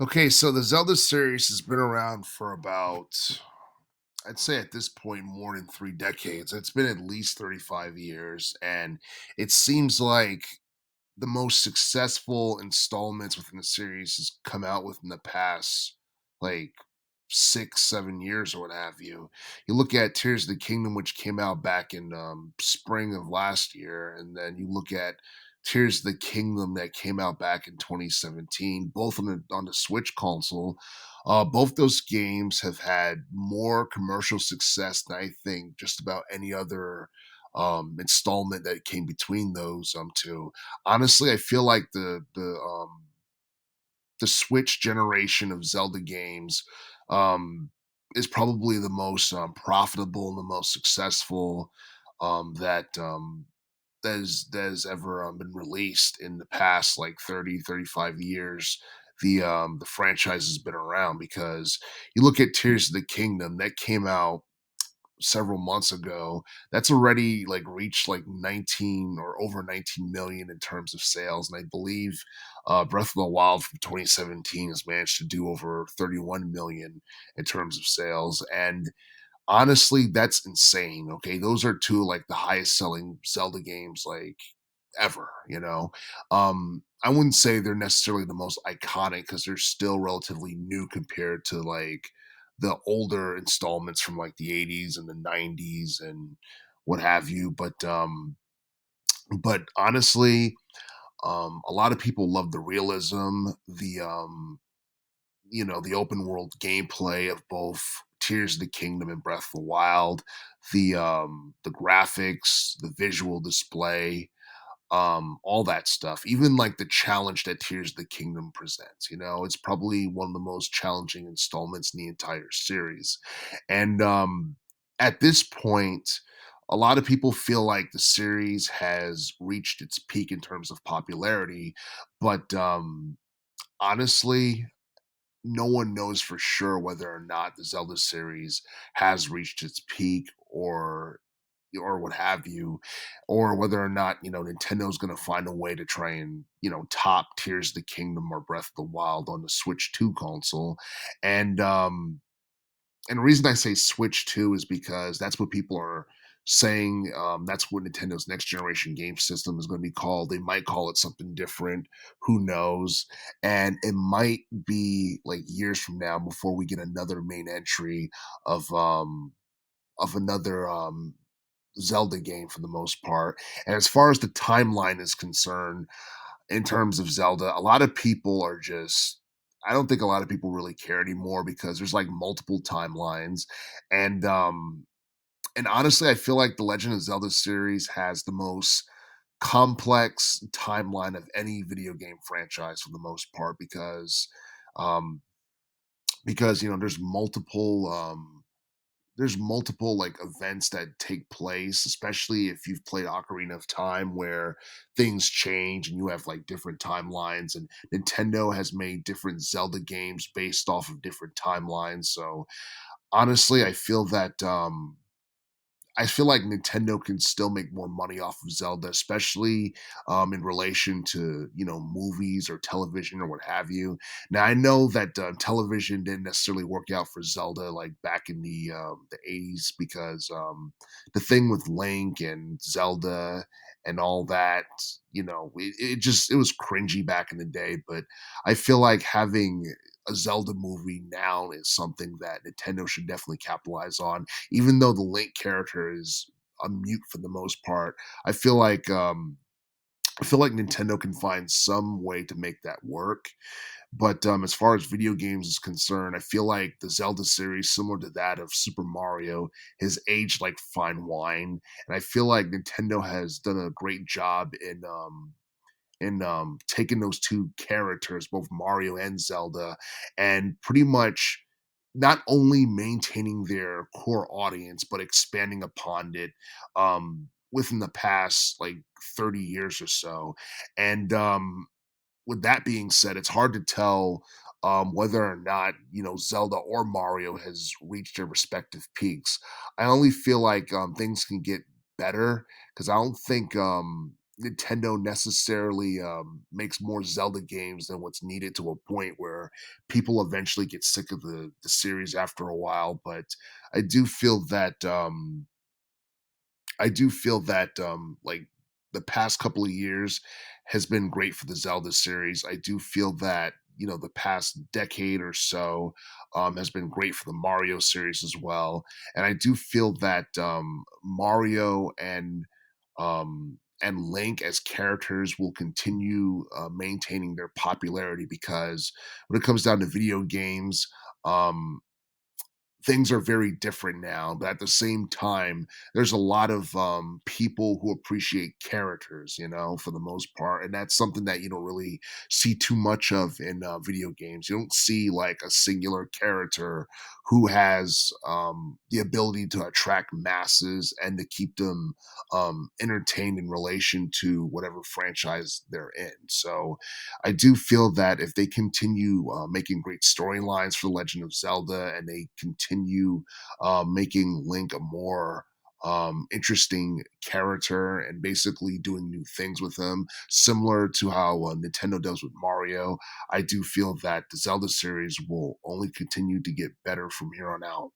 Okay, so the Zelda series has been around for about, I'd say at this point, more than 3 decades. It's been at least 35 years, and it seems like the most successful installments within the series has come out within the past like 6 7 years or what have you. You look at Tears of the Kingdom, which came out back in spring of last year, and then you look at Tears of the Kingdom that came out back in 2017, both on the Switch console. Both those games have had more commercial success than I think just about any other installment that came between those two. Honestly, I feel like the Switch generation of Zelda games um, is probably the most profitable and the most successful that has ever been released in the past like 30 35 years. The franchise has been around because you look at Tears of the Kingdom that came out several months ago. That's already like reached like 19 or over 19 million in terms of sales, and I believe Breath of the Wild from 2017 has managed to do over 31 million in terms of sales. And honestly, that's insane. Okay, those are two like the highest selling Zelda games like ever. I wouldn't say they're necessarily the most iconic because they're still relatively new compared to like the older installments from like the 80s and the 90s and what have you. But honestly, a lot of people love the realism, the open world gameplay of both Tears of the Kingdom and Breath of the Wild, the graphics, the visual display, all that stuff. Even like the challenge that Tears of the Kingdom presents. It's probably one of the most challenging installments in the entire series. And at this point, a lot of people feel like the series has reached its peak in terms of popularity, but honestly, no one knows for sure whether or not the Zelda series has reached its peak or what have you, or whether or not Nintendo's going to find a way to try and top Tears of the Kingdom or Breath of the Wild on the Switch 2 console, and and the reason I say Switch 2 is because that's what people are saying. That's what Nintendo's next generation game system is going to be called. They might call it something different. Who knows? And it might be like years from now before we get another main entry of another Zelda game for the most part. And as far as the timeline is concerned, in terms of Zelda, a lot of people are just I don't think a lot of people really care anymore because there's like multiple timelines. And and honestly, I feel like the Legend of Zelda series has the most complex timeline of any video game franchise for the most part um because there's multiple like events that take place, especially if you've played Ocarina of Time, where things change and you have like different timelines. And Nintendo has made different Zelda games based off of different timelines. So honestly, I feel like Nintendo can still make more money off of Zelda, especially in relation to movies or television or what have you. Now I know that television didn't necessarily work out for Zelda like back in the 80s because the thing with Link and Zelda and all that, it was cringy back in the day. But I feel like having a Zelda movie now is something that Nintendo should definitely capitalize on, even though the Link character is a mute for the most part. I feel like Nintendo can find some way to make that work. But as far as video games is concerned, I feel like the Zelda series, similar to that of Super Mario, has aged like fine wine, and I feel like Nintendo has done a great job in taking those two characters, both Mario and Zelda, and pretty much not only maintaining their core audience but expanding upon it within the past like 30 years or so. And with that being said, it's hard to tell whether or not Zelda or Mario has reached their respective peaks. I only feel like things can get better because I don't think Nintendo necessarily makes more Zelda games than what's needed to a point where people eventually get sick of the series after a while. But I do feel that like the past couple of years has been great for the Zelda series. I do feel that the past decade or so has been great for the Mario series as well, and I do feel that Mario and Link as characters will continue maintaining their popularity because when it comes down to video games, um, things are very different now, but at the same time, there's a lot of people who appreciate characters, for the most part, and that's something that you don't really see too much of in video games. You don't see like a singular character who has the ability to attract masses and to keep them entertained in relation to whatever franchise they're in. So I do feel that if they continue making great storylines for Legend of Zelda and they continue making Link a more interesting character and basically doing new things with him, similar to how Nintendo does with Mario, I do feel that the Zelda series will only continue to get better from here on out.